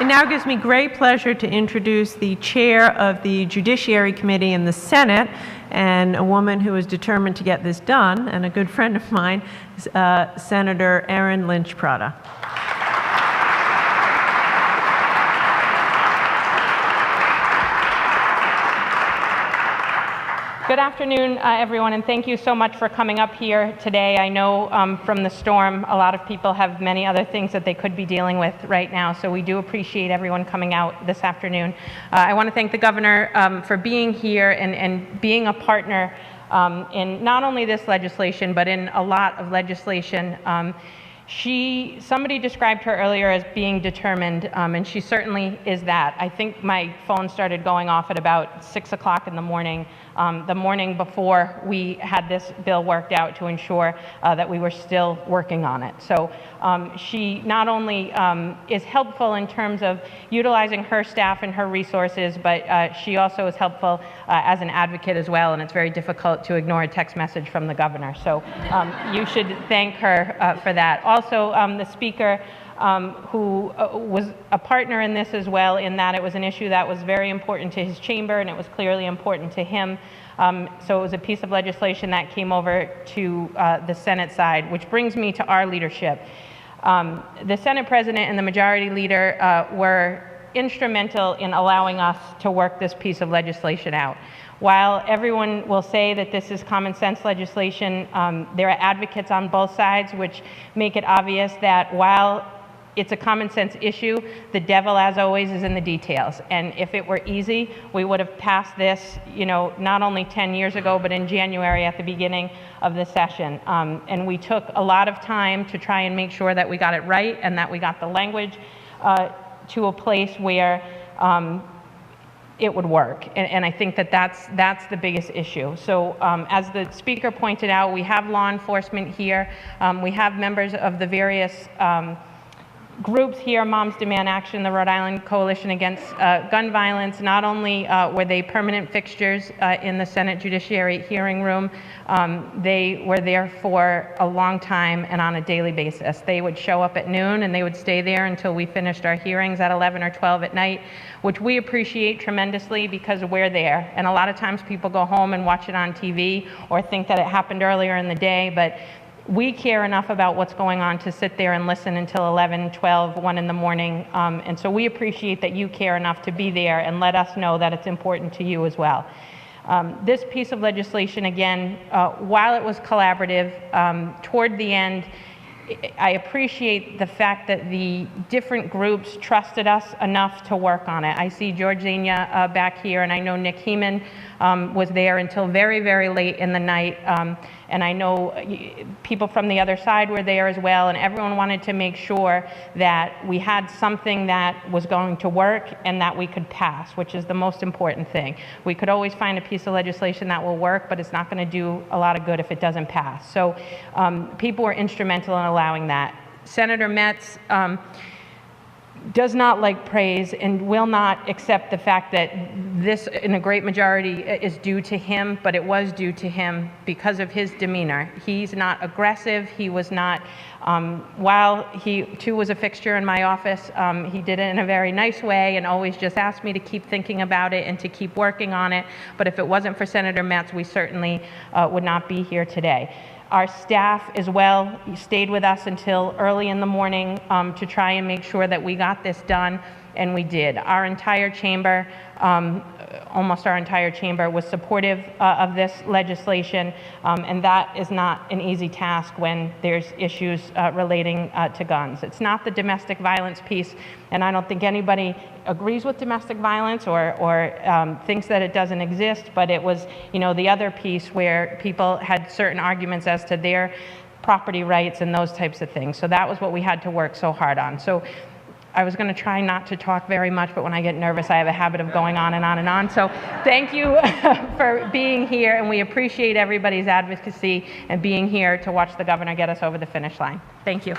It now gives me great pleasure to introduce the chair of the Judiciary Committee in the Senate, and a woman who is determined to get this done, and a good friend of mine, Senator Aaron Lynch Prada. Good afternoon, everyone, and thank you so much for coming up here today. I know from the storm, a lot of people have many other things that they could be dealing with right now, so we do appreciate everyone coming out this afternoon. I want to thank the governor for being here and being a partner in not only this legislation, but in a lot of legislation. Somebody described her earlier as being determined, and she certainly is that. I think my phone started going off at about 6 o'clock in the morning before we had this bill worked out to ensure that we were still working on it. So she not only is helpful in terms of utilizing her staff and her resources, but she also is helpful as an advocate as well, and it's very difficult to ignore a text message from the governor. So you should thank her for that. Also, the speaker, who was a partner in this as well, in that it was an issue that was very important to his chamber and it was clearly important to him. So it was a piece of legislation that came over to the Senate side, which brings me to our leadership. The Senate President and the Majority Leader were instrumental in allowing us to work this piece of legislation out. While everyone will say that this is common sense legislation, there are advocates on both sides which make it obvious that while it's a common sense issue, the devil, as always, is in the details. And if it were easy, we would have passed this, not only 10 years ago, but in January at the beginning of the session. And we took a lot of time to try and make sure that we got it right and that we got the language to a place where it would work. And I think that that's the biggest issue. So as the speaker pointed out, we have law enforcement here. We have members of the various groups here, Moms Demand Action, the Rhode Island Coalition Against Gun Violence. Not only were they permanent fixtures in the Senate Judiciary hearing room, they were there for a long time and on a daily basis. They would show up at noon and they would stay there until we finished our hearings at 11 or 12 at night, which we appreciate tremendously because we're there. And a lot of times people go home and watch it on TV or think that it happened earlier in the day, but we care enough about what's going on to sit there and listen until 11, 12, 1 in the morning. And so we appreciate that you care enough to be there and let us know that it's important to you as well. This piece of legislation, again, while it was collaborative, toward the end, I appreciate the fact that the different groups trusted us enough to work on it. I see Georgina back here, and I know Nick Heeman was there until very, very late in the night. And I know people from the other side were there as well, and everyone wanted to make sure that we had something that was going to work and that we could pass, which is the most important thing. We could always find a piece of legislation that will work, but it's not going to do a lot of good if it doesn't pass. So people were instrumental in allowing that. Senator Metz does not like praise and will not accept the fact that this, in a great majority, is due to him, but it was due to him because of his demeanor. He's not aggressive. He was not, while he too was a fixture in my office, he did it in a very nice way and always just asked me to keep thinking about it and to keep working on it. But if it wasn't for Senator Metz, we certainly would not be here today. Our staff as well stayed with us until early in the morning to try and make sure that we got this done, and we did. Our entire chamber, almost our entire chamber, was supportive of this legislation, and that is not an easy task when there's issues relating to guns. It's not the domestic violence piece, and I don't think anybody agrees with domestic violence or thinks that it doesn't exist, but it was, the other piece where people had certain arguments as to their property rights and those types of things. So that was what we had to work so hard on. So I was going to try not to talk very much, but when I get nervous, I have a habit of going on and on and on. So thank you for being here, and we appreciate everybody's advocacy and being here to watch the governor get us over the finish line. Thank you.